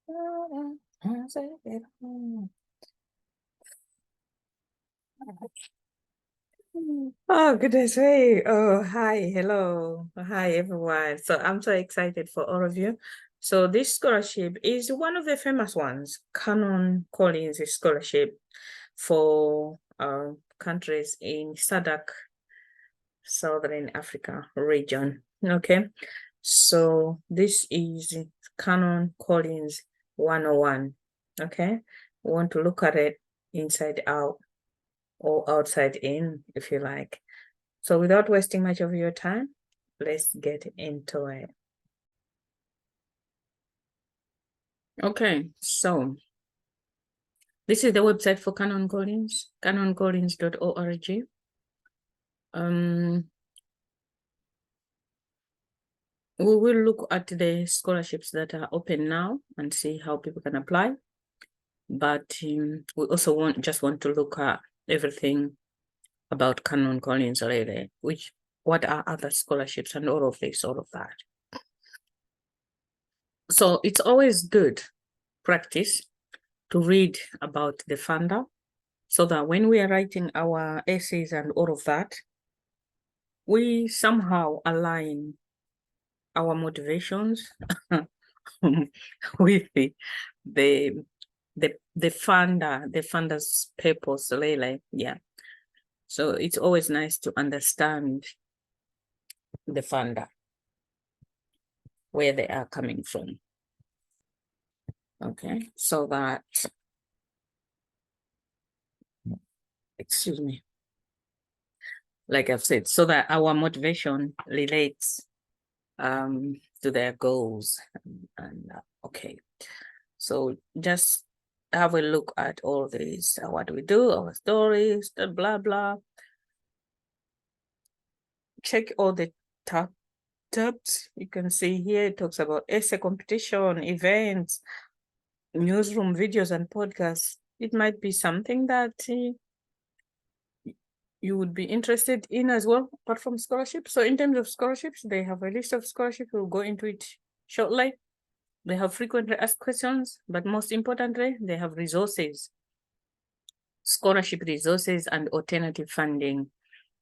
Oh, goodness me. Oh, hi. Hello. Hi, everyone. So I'm so excited for all of you. So this scholarship is one of the famous ones, Canon Collins Scholarship for countries in SADC, Southern Africa region. Okay. So this is Canon Collins 101. Okay. We want to look at it inside out or outside in, if you like. So without wasting much of your time, let's get into it. Okay, so this is the website for Canon Collins, canoncollins.org. We will look at the scholarships that are open now and see how people can apply. But we also want to look at everything about Canon Collins already, what are other scholarships and all of this, all of that. So it's always good practice to read about the funder so that when we are writing our essays and all of that, we somehow align our motivations with the funder's purpose, really. Yeah. So it's always nice to understand the funder, where they are coming from. Okay, so that, excuse me, like I've said, so that our motivation relates to their goals. And okay, so just have a look at all these. What do we do? Our stories, blah blah. Check all the tabs. You can see here it talks about essay competition, events, newsroom videos, and podcasts. It might be something that you would be interested in as well, apart from scholarships. So in terms of scholarships, they have a list of scholarships. We'll go into it shortly. They have frequently asked questions, but most importantly, they have resources, scholarship resources, and alternative funding.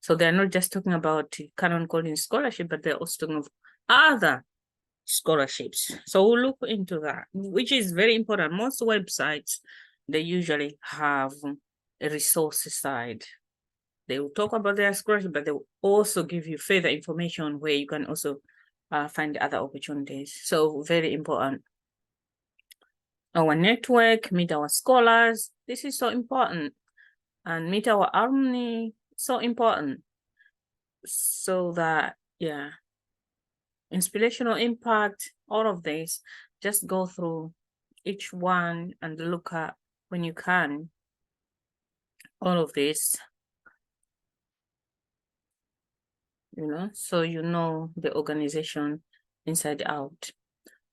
So they're not just talking about Canon Collins scholarship, but they're also talking of other scholarships. So we'll look into that, which is very important. Most websites, they usually have a resource side. They will talk about their scholarship, but they will also give you further information where you can also find other opportunities. So very important. Our network, meet our scholars. This is so important. And meet our alumni, so important. So that, yeah, inspirational impact, all of this, just go through each one and look at, when you can, all of this, so you know the organization inside out.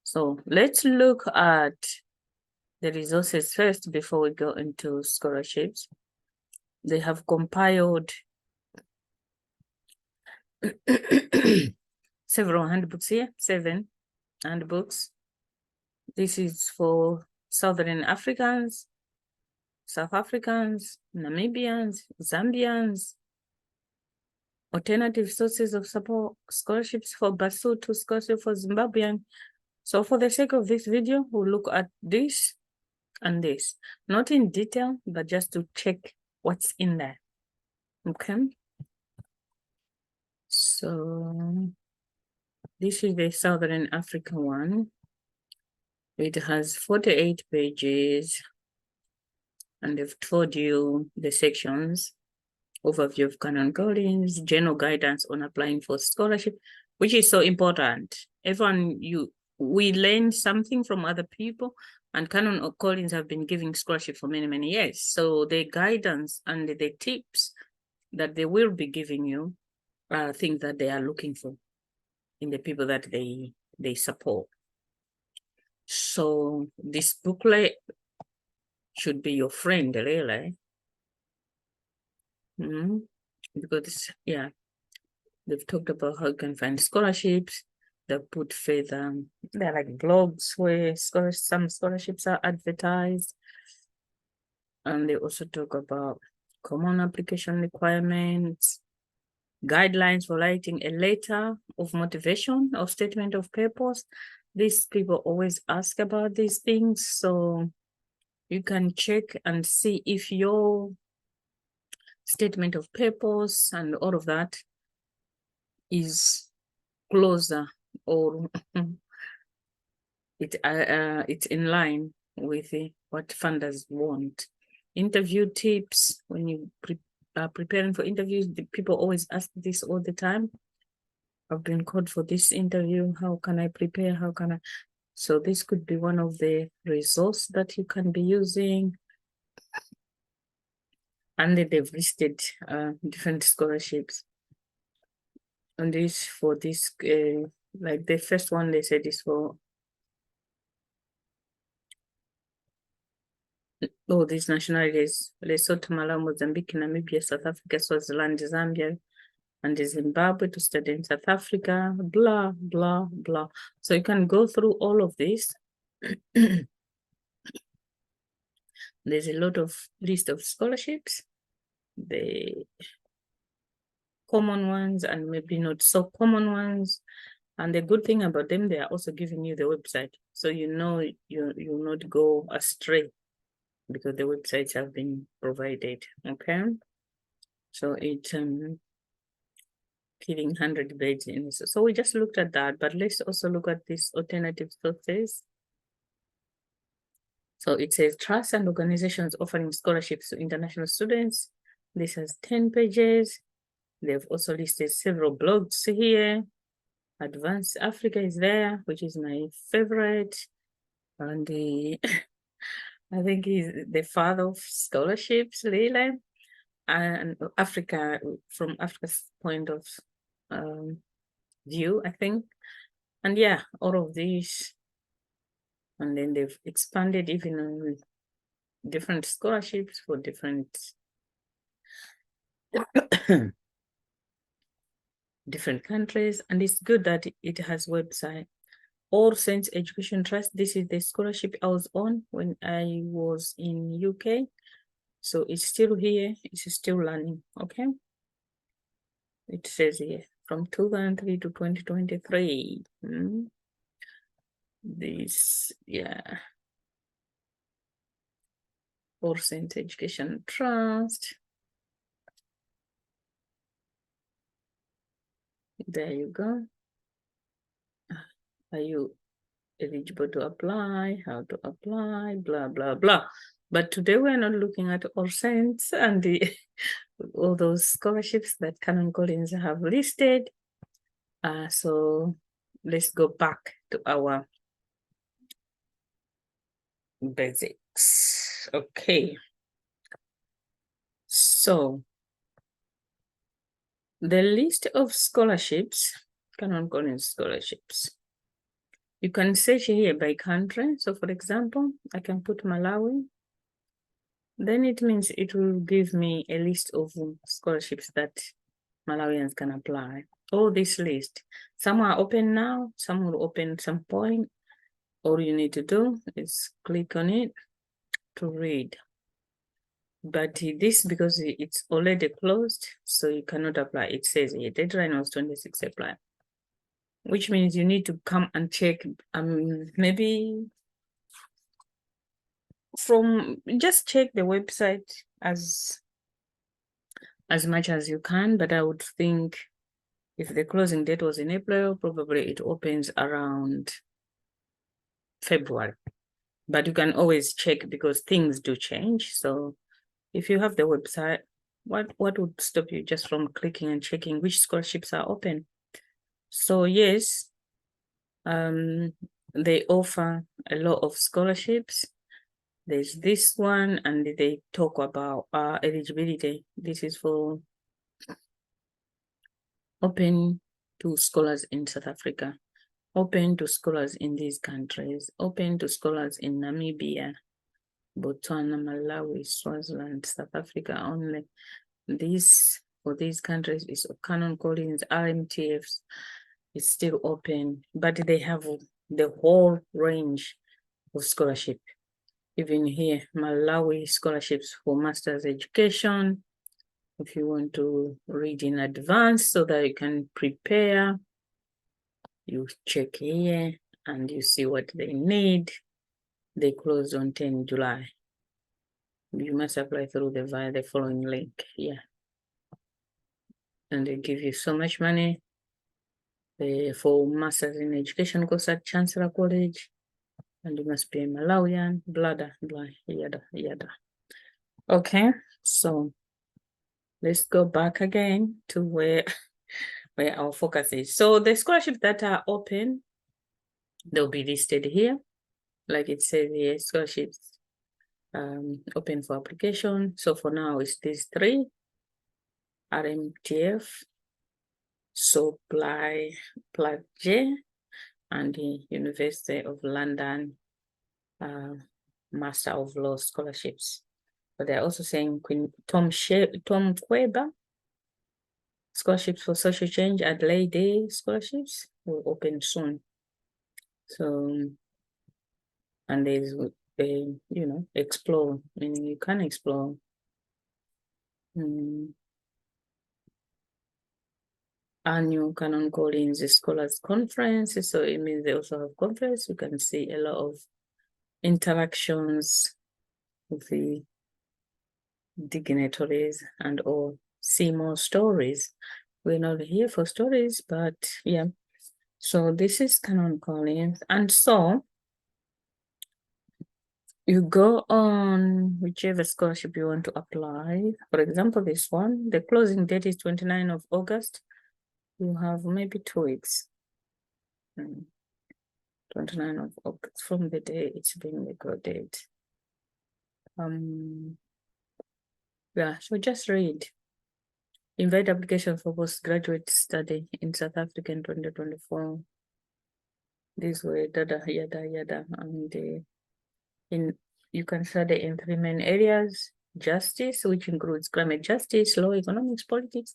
So let's look at the resources first before we go into scholarships. They have compiled several handbooks here, 7 handbooks. This is for Southern Africans, South Africans, Namibians, Zambians, alternative sources of support, scholarships for Basotho, scholarship for Zimbabwean. So for the sake of this video, we'll look at this and this, not in detail, but just to check what's in there. Okay. So this is the Southern Africa one. It has 48 pages, and they've told you the sections: overview of Canon Collins, general guidance on applying for scholarship, which is so important. We learn something from other people, and Canon Collins have been giving scholarship for many, many years. So the guidance and the tips that they will be giving you are things that they are looking for in the people that they support. So this booklet should be your friend, really. Because, yeah, they've talked about how you can find scholarships, they put further, they're like blogs where some scholarships are advertised. And they also talk about common application requirements, guidelines for writing a letter of motivation or statement of purpose. These people always ask about these things, so you can check and see if your statement of purpose and all of that is closer or it's in line with what funders want. Interview tips: when you are preparing for interviews, the people always ask this all the time. I've been called for this interview. How can I prepare? How can I? So this could be one of the resources that you can be using. And then they've listed different scholarships. And this for this, like the first one they said is for these nationalities: Lesotho, Malawi, Mozambique, Namibia, South Africa, Swaziland, Zambia, and Zimbabwe to study in South Africa, blah, blah, blah. So you can go through all of this. There's a lot of list of scholarships, the common ones and maybe not so common ones. And the good thing about them, they are also giving you the website. So you know you'll not go astray because the websites have been provided, okay? So it's giving 100 grades in this. So we just looked at that, but let's also look at these alternative sources. So it says trusts and organizations offering scholarships to international students. This has 10 pages. They've also listed several blogs here. Advanced Africa is there, which is my favorite. And I think he's the father of scholarships, really. And Africa, from Africa's point of view, I think. And yeah, all of these. And then they've expanded even on different scholarships for different different countries. And it's good that it has website. All Saints Education Trust. This is the scholarship I was on when I was in UK. So it's still here. It's still running. Okay. It says here from 2003 to 2023. This, yeah. All Saints Education Trust. There you go. Are you eligible to apply? How to apply? Blah, blah, blah. But today we're not looking at All Saints and all those scholarships that Canon Collins have listed. So let's go back to our basics. Okay. So the list of scholarships, Canon Collins scholarships. You can search here by country. So for example, I can put Malawi. Then it means it will give me a list of scholarships that Malawians can apply. All this list. Some are open now, some will open some point. All you need to do is click on it to read. But this, because it's already closed, so you cannot apply. It says here, deadline was 26 apply, which means you need to come and check, maybe just check the website as much as you can. But I would think if the closing date was in April, probably it opens around February. But you can always check because things do change. So if you have the website, what would stop you just from clicking and checking which scholarships are open? So yes, they offer a lot of scholarships. There's this one, and they talk about eligibility. This is for open to scholars in South Africa, open to scholars in these countries, open to scholars in Namibia, Botswana, Malawi, Swaziland, South Africa only. This for these countries is Canon Collins, RMTFs. it's still open, but they have the whole range of scholarship. Even here, Malawi scholarships for master's education. If you want to read in advance so that you can prepare, you check here and you see what they need. They close on 10 July. You must apply through via the following link. Yeah. And they give you so much money for Masters in Education course at Chancellor College. And you must be a Malawian, blah, yada, yada. Okay, so let's go back again to where our focus is. So the scholarships that are open, they'll be listed here. Like it says here, scholarships open for application. So for now, it's these three: RMTF, Supply, Plage, and the University of London Master of Law scholarships. But they're also saying Tom Queba scholarships for social change, Adelaide Day scholarships will open soon. So, and there's explore, meaning you can explore. Annual Canon Collins Scholars Conference. So it means they also have conference. You can see a lot of interactions with the dignitaries and all, see more stories. We're not here for stories, but yeah. So this is Canon Collins. And so you go on whichever scholarship you want to apply. For example, this one, the closing date is 29th of August. You have maybe 2 weeks. 29th of August from the day it's been recorded. Yeah, so just read. Invite application for postgraduate study in South Africa in 2024. This way, yada, yada. And you can study in 3 main areas: justice, which includes climate justice, law, economics, politics,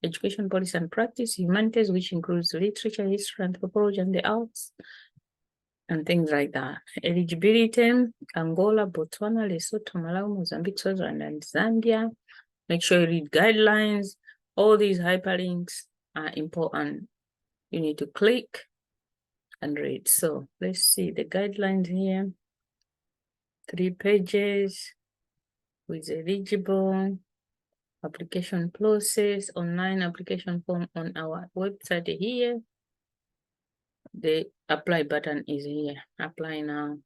education, policy and practice; humanities, which includes literature, history, anthropology, and the arts, and things like that. Eligibility: Angola, Botswana, Lesotho, Malawi, Mozambique, Swaziland, and Zambia. Make sure you read guidelines. All these hyperlinks are important. You need to click and read. So let's see the guidelines here. 3 pages with eligible, application process, online application form on our website here. The apply button is here. Apply now.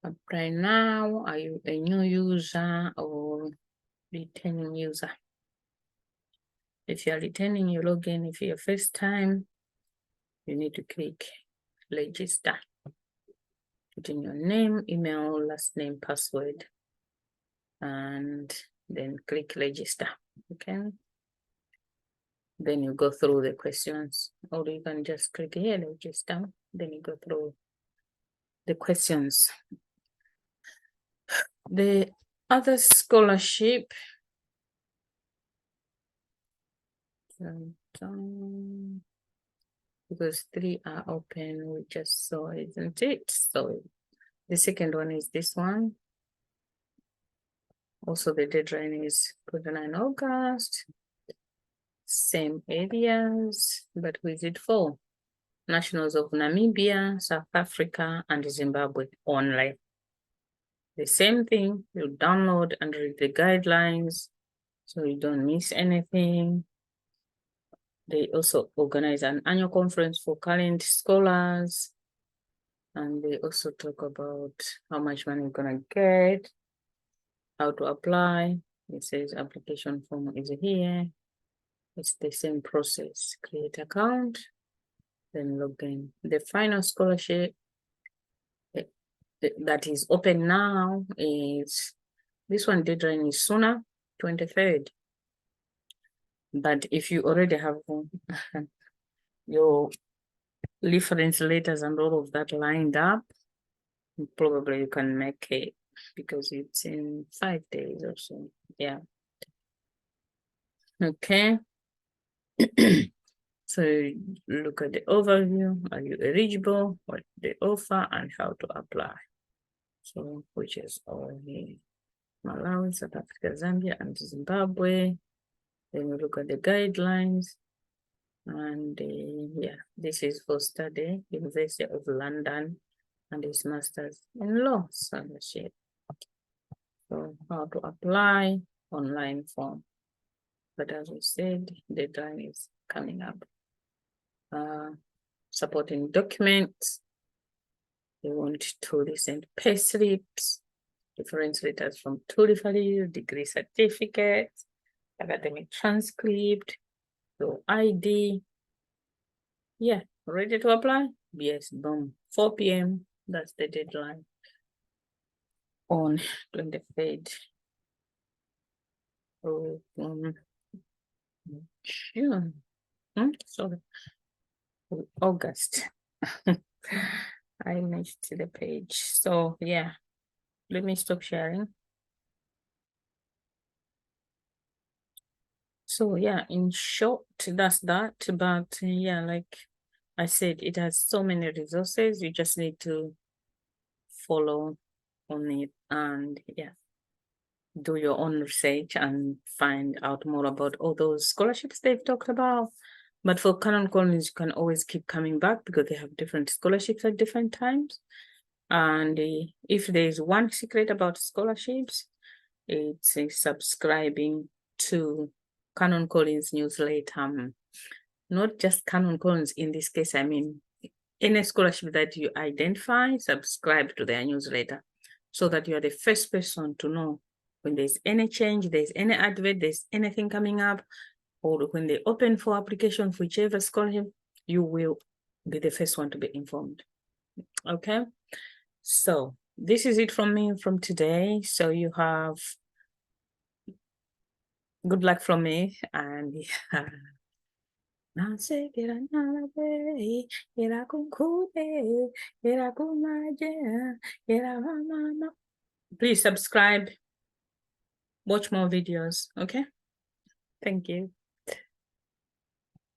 Apply now. Are you a new user or returning user? If you're returning, you log in. If you're first time, you need to click register. Put in your name, email, last name, password, and then click register. Okay. Then you go through the questions, or you can just click here, register. Then you go through the questions. The other scholarship, because 3 are open, we just saw, isn't it? So the second one is this one. Also, the deadline is 29 August. Same areas, but with it for nationals of Namibia, South Africa, and Zimbabwe only. The same thing, you download and read the guidelines so you don't miss anything. They also organize an annual conference for current scholars. And they also talk about how much money you're gonna get, how to apply. It says application form is here. It's the same process. Create account, then log in. The final scholarship that is open now is this one. Deadline is sooner, 23rd. But if you already have your reference letters and all of that lined up, probably you can make it because it's in 5 days or so. Yeah. Okay. So look at the overview. Are you eligible? What they offer and how to apply. So which is only Malawi, South Africa, Zambia, and Zimbabwe. Then we look at the guidelines. And yeah, this is for study, University of London, and his master's in law scholarship. So how to apply, online form. But as we said, the deadline is coming up. Supporting documents. They want to send pay slips, reference letters from TOEFL, degree certificates, academic transcript, your ID. Yeah, ready to apply? Yes, boom. 4 p.m. That's the deadline. On 23rd of June. Sorry. August. I missed the page. So yeah, let me stop sharing. So yeah, in short, that's that. But yeah, like I said, it has so many resources. You just need to follow on it and yeah, do your own research and find out more about all those scholarships they've talked about. But for Canon Collins, you can always keep coming back because they have different scholarships at different times. And if there's one secret about scholarships, it's subscribing to Canon Collins newsletter. Not just Canon Collins in this case, I mean, any scholarship that you identify, subscribe to their newsletter so that you are the first person to know when there's any change, there's any advert, there's anything coming up, or when they open for application for whichever scholarship, you will be the first one to be informed. Okay, so this is it from me from today. So you have good luck from me, and yeah. Please subscribe, watch more videos. Okay, thank you.